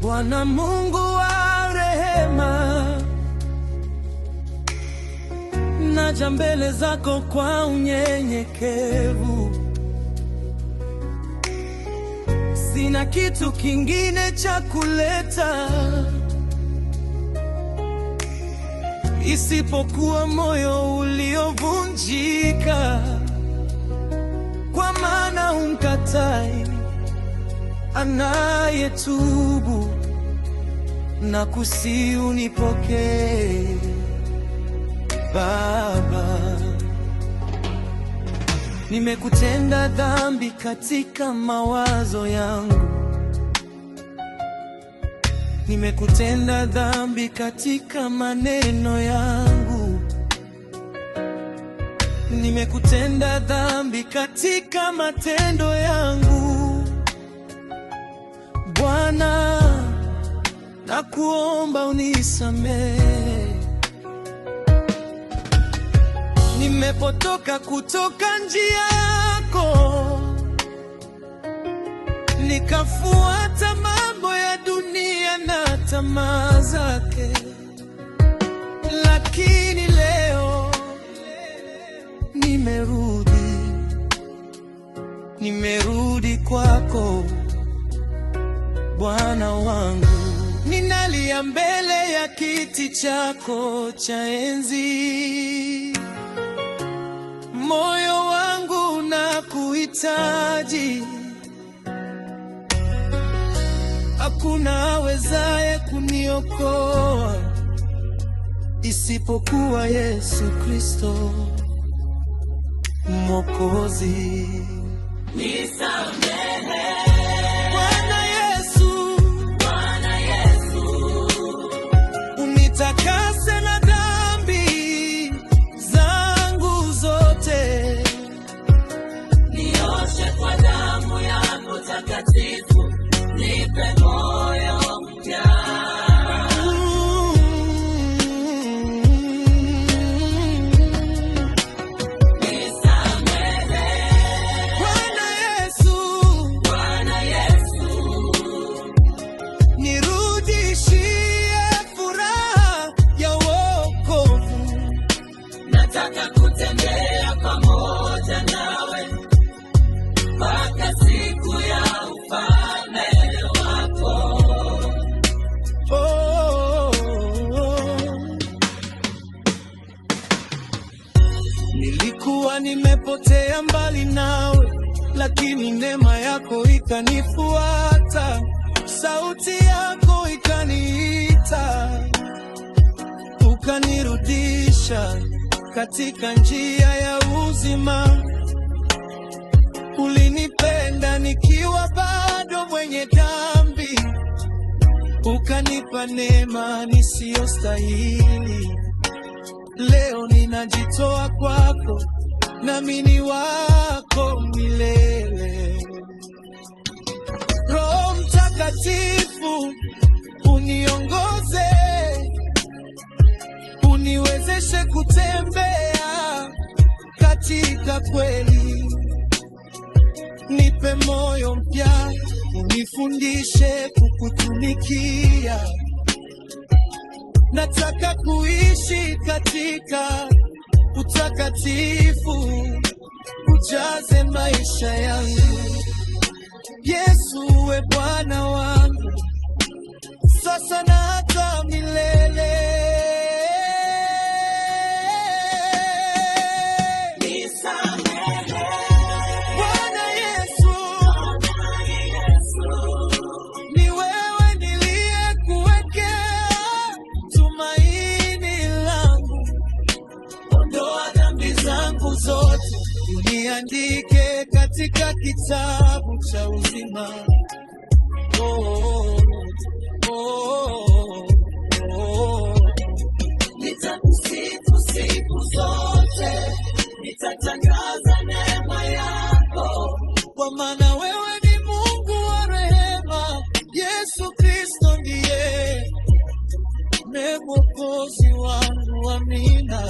Bwana Mungu wa rehema, naja mbele zako kwa unyenyekevu. Sina kitu kingine cha kuleta isipokuwa moyo uliovunjika, kwa maana humkatai anayetubu, na kusihi unipokee Baba. Nimekutenda dhambi katika mawazo yangu, nimekutenda dhambi katika maneno yangu, nimekutenda dhambi katika matendo yangu. Bwana, nakuomba unisamehe. Nimepotoka kutoka njia yako, nikafuata mambo ya dunia na tamaa zake. Lakini leo nimerudi kwako Bwana wangu. Ninalia mbele ya kiti chako cha enzi, moyo wangu unakuhitaji. Hakuna awezaye kuniokoa isipokuwa Yesu Kristo Mwokozi. Nisamehe Bwana Yesu, unitakase na dhambi zangu zote, nioshe kwa damu yako takatifu, nipe moyo mpya. Nataka kutembea pamoja nawe mpaka siku ya ufalme wako. Nilikuwa nimepotea mbali nawe, lakini neema yako ikanifuata, sauti yako ikaniita, ukanirudisha katika njia ya uzima. Ulinipenda nikiwa bado mwenye dhambi, ukanipa neema nisiyostahili. Leo ninajitoa kwako, nami ni wako milele. Roho Mtakatifu uniongoze, uniwezeshe kutembea katika kweli. Nipe moyo mpya, unifundishe kukutumikia. Nataka kuishi katika utakatifu, ujaze maisha yangu. Yesu uwe Bwana wangu, sasa na hata milele. Niandike katika kitabu cha uzima. Nitakusifu siku zote, nitatangaza neema yako, kwa maana wewe ni Mungu wa rehema. Yesu Kristo ndiye ne Mwokozi wangu, amina.